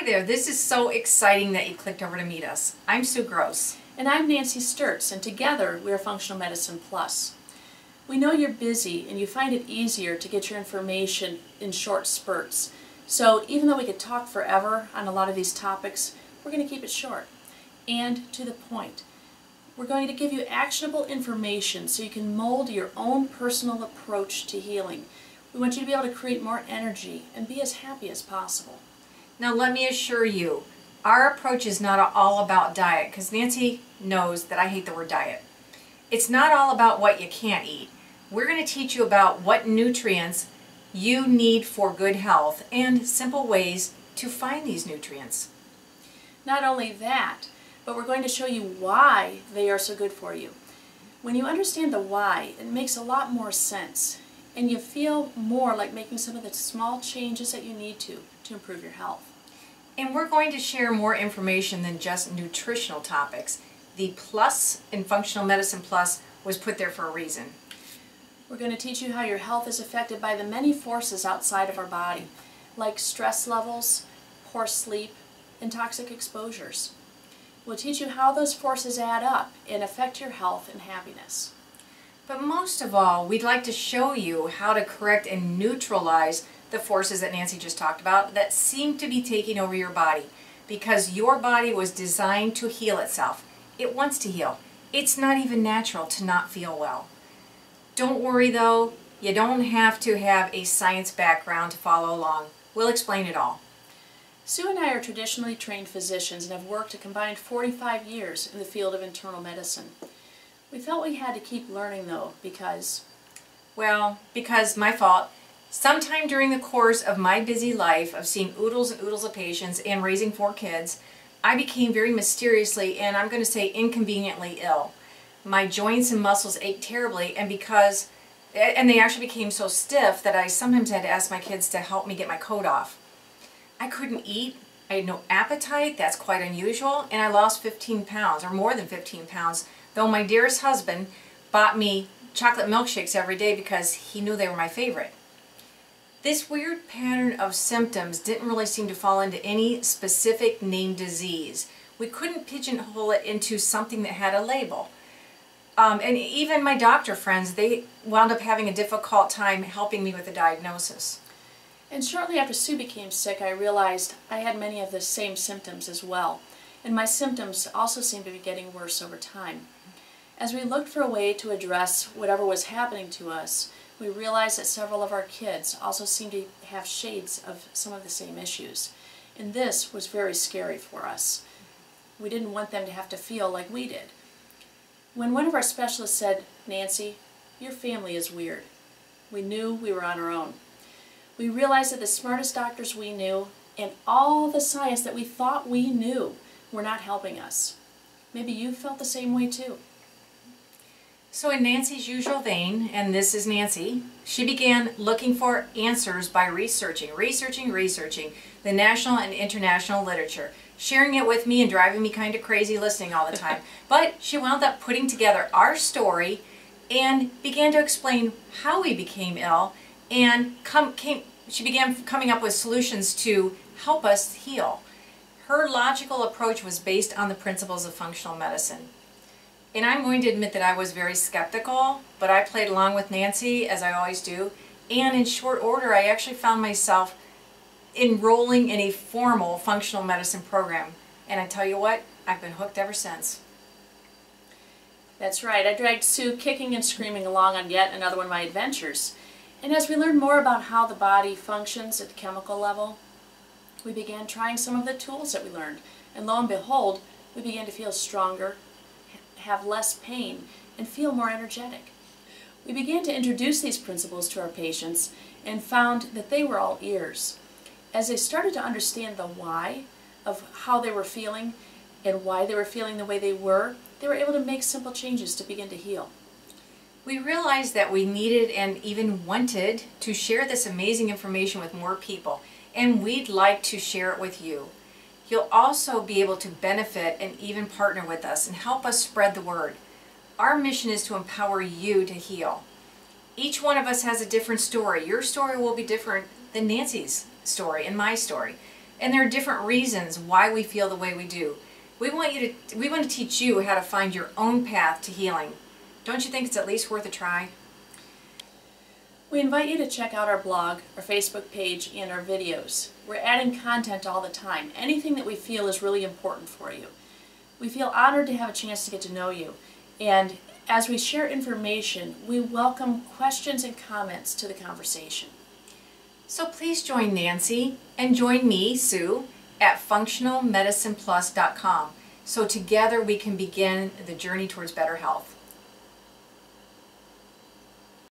Hi there, this is so exciting that you clicked over to meet us. I'm Sue Gross. And I'm Nancy Sturts, and together we're Functional Medicine Plus. We know you're busy and you find it easier to get your information in short spurts. So even though we could talk forever on a lot of these topics, we're going to keep it short and to the point. We're going to give you actionable information so you can mold your own personal approach to healing. We want you to be able to create more energy and be as happy as possible. Now let me assure you, our approach is not all about diet, because Nancy knows that I hate the word diet. It's not all about what you can't eat. We're going to teach you about what nutrients you need for good health and simple ways to find these nutrients. Not only that, but we're going to show you why they are so good for you. When you understand the why, it makes a lot more sense, and you feel more like making some of the small changes that you need to improve your health. And we're going to share more information than just nutritional topics. The plus in Functional Medicine Plus was put there for a reason. We're going to teach you how your health is affected by the many forces outside of our body, like stress levels, poor sleep, and toxic exposures. We'll teach you how those forces add up and affect your health and happiness. But most of all, we'd like to show you how to correct and neutralize the forces that Nancy just talked about that seem to be taking over your body, because your body was designed to heal itself. It wants to heal. It's not even natural to not feel well. Don't worry though, you don't have to have a science background to follow along. We'll explain it all. Sue and I are traditionally trained physicians and have worked a combined 45 years in the field of internal medicine. We felt we had to keep learning though because my fault. Sometime during the course of my busy life of seeing oodles and oodles of patients and raising 4 kids, I became very mysteriously, and I'm going to say inconveniently, ill. My joints and muscles ached terribly, and they actually became so stiff that I sometimes had to ask my kids to help me get my coat off. I couldn't eat. I had no appetite. That's quite unusual, and I lost 15 pounds, or more than 15 pounds, though my dearest husband bought me chocolate milkshakes every day because he knew they were my favorite. This weird pattern of symptoms didn't really seem to fall into any specific named disease. We couldn't pigeonhole it into something that had a label. And even my doctor friends, they wound up having a difficult time helping me with the diagnosis. And shortly after Sue became sick, I realized I had many of the same symptoms as well. And my symptoms also seemed to be getting worse over time. As we looked for a way to address whatever was happening to us, we realized that several of our kids also seemed to have shades of some of the same issues. And this was very scary for us. We didn't want them to have to feel like we did. When one of our specialists said, "Nancy, your family is weird," we knew we were on our own. We realized that the smartest doctors we knew and all the science that we thought we knew were not helping us. Maybe you felt the same way too. So in Nancy's usual vein, and this is Nancy, she began looking for answers by researching the national and international literature, sharing it with me and driving me kind of crazy listening all the time. But she wound up putting together our story and began to explain how we became ill, and she began coming up with solutions to help us heal. Her logical approach was based on the principles of functional medicine. And I'm going to admit that I was very skeptical, but I played along with Nancy, as I always do, and in short order I actually found myself enrolling in a formal functional medicine program. And I tell you what, I've been hooked ever since. That's right, I dragged Sue kicking and screaming along on yet another one of my adventures. And as we learned more about how the body functions at the chemical level, we began trying some of the tools that we learned. And lo and behold, we began to feel stronger, have less pain, and feel more energetic. We began to introduce these principles to our patients and found that they were all ears. As they started to understand the why of how they were feeling and why they were feeling the way they were able to make simple changes to begin to heal. We realized that we needed and even wanted to share this amazing information with more people, and we'd like to share it with you. You'll also be able to benefit and even partner with us and help us spread the word. Our mission is to empower you to heal. Each one of us has a different story. Your story will be different than Nancy's story and my story. And there are different reasons why we feel the way we do. We want to teach you how to find your own path to healing. Don't you think it's at least worth a try? We invite you to check out our blog, our Facebook page, and our videos. We're adding content all the time, anything that we feel is really important for you. We feel honored to have a chance to get to know you, and as we share information, we welcome questions and comments to the conversation. So please join Nancy and join me, Sue, at functionalmedicineplus.com so together we can begin the journey towards better health.